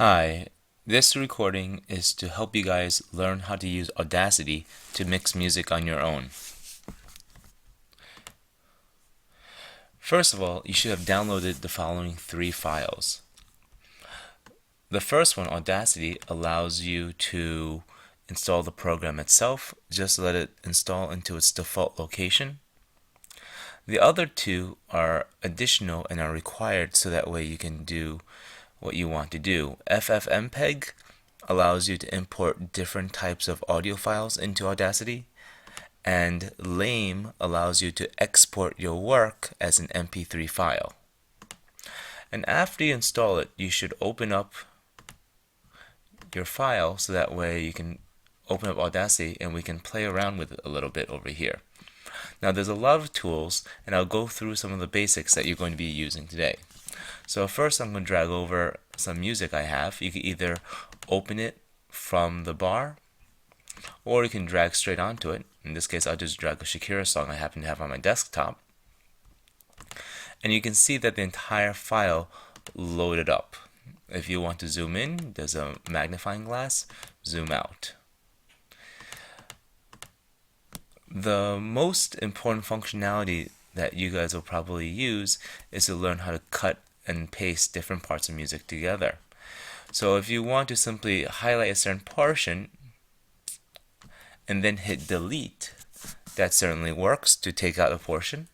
Hi, this recording is to help you guys learn how to use Audacity to mix music on your own. First of all, you should have downloaded the following 3 files. The first one, Audacity, allows you to install the program itself. Just let it install into its default location. The other 2 are additional and are required so that way you can do what you want to do. FFmpeg allows you to import different types of audio files into Audacity, and lame allows you to export your work as an MP3 file. And after you install it, you should open up your file so that way you can open up Audacity and we can play around with it a little bit over here. Now there's a lot of tools, and I'll go through some of the basics that you're going to be using today. So first I'm going to drag over some music I have. You can either open it from the bar, or you can drag straight onto it. In this case, I'll just drag a Shakira song I happen to have on my desktop. And you can see that the entire file loaded up. If you want to zoom in, there's a magnifying glass, zoom out. The most important functionality that you guys will probably use is to learn how to cut and paste different parts of music together. So if you want to simply highlight a certain portion and then hit delete, that certainly works to take out a portion.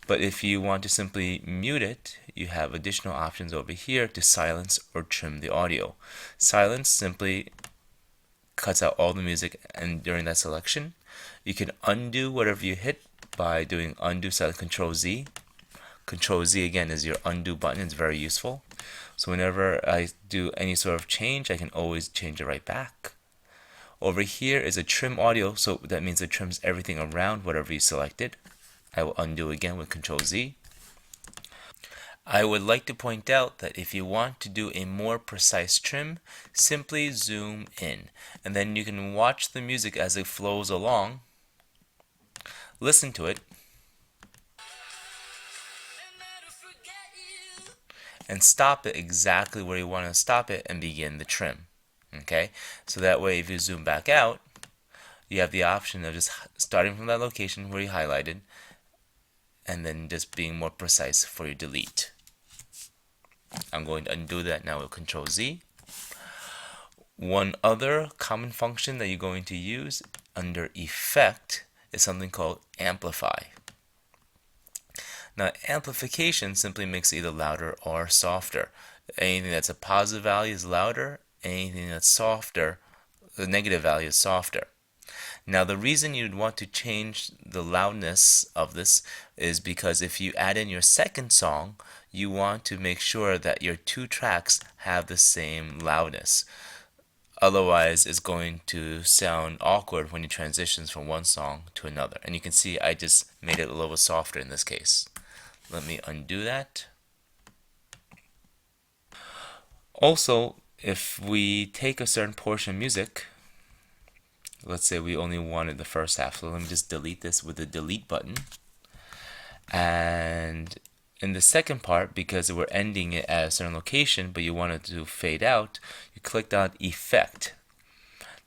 But if you want to simply mute it, you have additional options over here to silence or trim the audio. Silence simply cuts out all the music, and during that selection, you can undo whatever you hit by doing undo, select Control Z. Control Z again is your undo button. It's very useful. So whenever I do any sort of change, I can always change it right back. Over here is a trim audio, so that means it trims everything around whatever you selected. I will undo again with Control Z. I would like to point out that if you want to do a more precise trim, simply zoom in, and then you can watch the music as it flows along, listen to it, and stop it exactly where you want to stop it and begin the trim. Okay, so that way if you zoom back out, you have the option of just starting from that location where you highlighted and then just being more precise for your delete. I'm going to undo that now with Control Z. One other common function that you're going to use under Effect is something called Amplify. Now, amplification simply makes it either louder or softer. Anything that's a positive value is louder, anything that's softer, the negative value is softer. Now, the reason you'd want to change the loudness of this is because if you add in your second song, you want to make sure that your 2 tracks have the same loudness. Otherwise, it's going to sound awkward when you transition from one song to another. And you can see I just made it a little softer in this case. Let me undo that. Also, if we take a certain portion of music, let's say we only wanted the first half, so let me just delete this with the delete button. And in the second part, because we're ending it at a certain location, but you wanted to fade out, you clicked on Effect.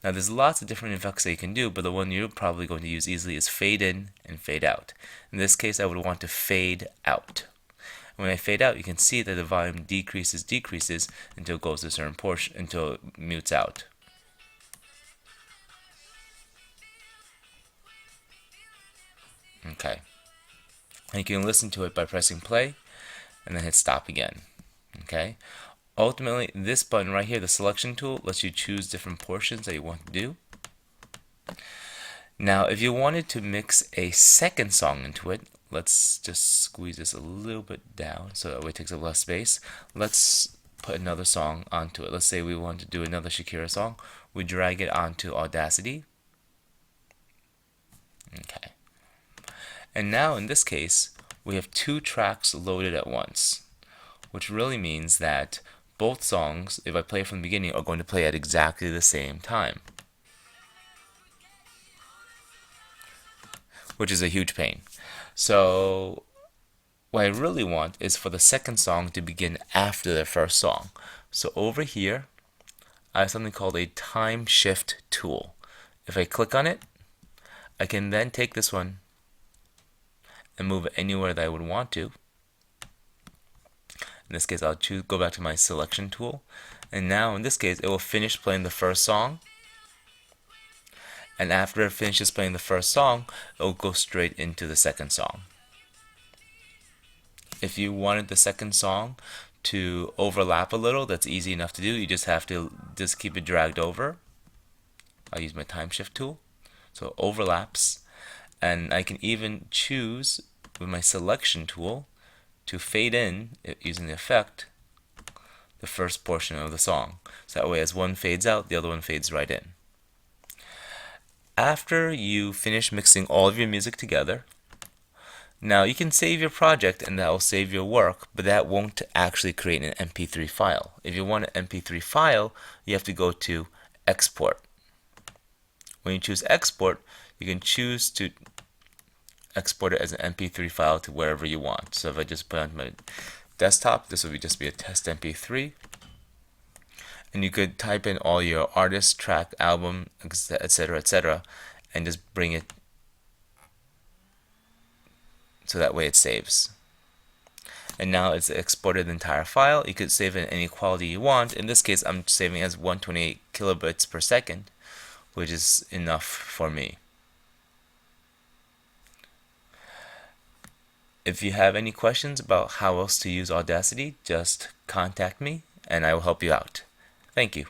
Now there's lots of different effects that you can do, but the one you're probably going to use easily is fade in and fade out. In this case, I would want to fade out. When I fade out, you can see that the volume decreases until it goes to a certain portion, until it mutes out. Okay. And you can listen to it by pressing play and then hit stop again. Okay. Ultimately, this button right here, the selection tool, lets you choose different portions that you want to do. Now, if you wanted to mix a second song into it, let's just squeeze this a little bit down so that way it takes up less space. Let's put another song onto it. Let's say we want to do another Shakira song. We drag it onto Audacity. Okay. And now in this case, we have 2 tracks loaded at once, which really means that both songs, if I play from the beginning, are going to play at exactly the same time, which is a huge pain. So what I really want is for the second song to begin after the first song. So over here, I have something called a time shift tool. If I click on it, I can then take this one and move it anywhere that I would want to. In this case, I'll go back to my selection tool, and now in this case, it will finish playing the first song. And after it finishes playing the first song, it will go straight into the second song. If you wanted the second song to overlap a little, that's easy enough to do. You just have to keep it dragged over. I'll use my time shift tool. So it overlaps, and I can even choose with my selection tool to fade in using the effect the first portion of the song. So that way as one fades out, the other one fades right in. After you finish mixing all of your music together, now you can save your project and that will save your work, but that won't actually create an MP3 file. If you want an MP3 file, you have to go to Export. When you choose Export, you can choose to export it as an MP3 file to wherever you want. So if I just put it on my desktop, this will just be a test MP3. And you could type in all your artist, track, album, etc., etc., and just bring it so that way it saves. And now it's exported the entire file. You could save it in any quality you want. In this case, I'm saving as 128 kilobits per second, which is enough for me. If you have any questions about how else to use Audacity, just contact me and I will help you out. Thank you.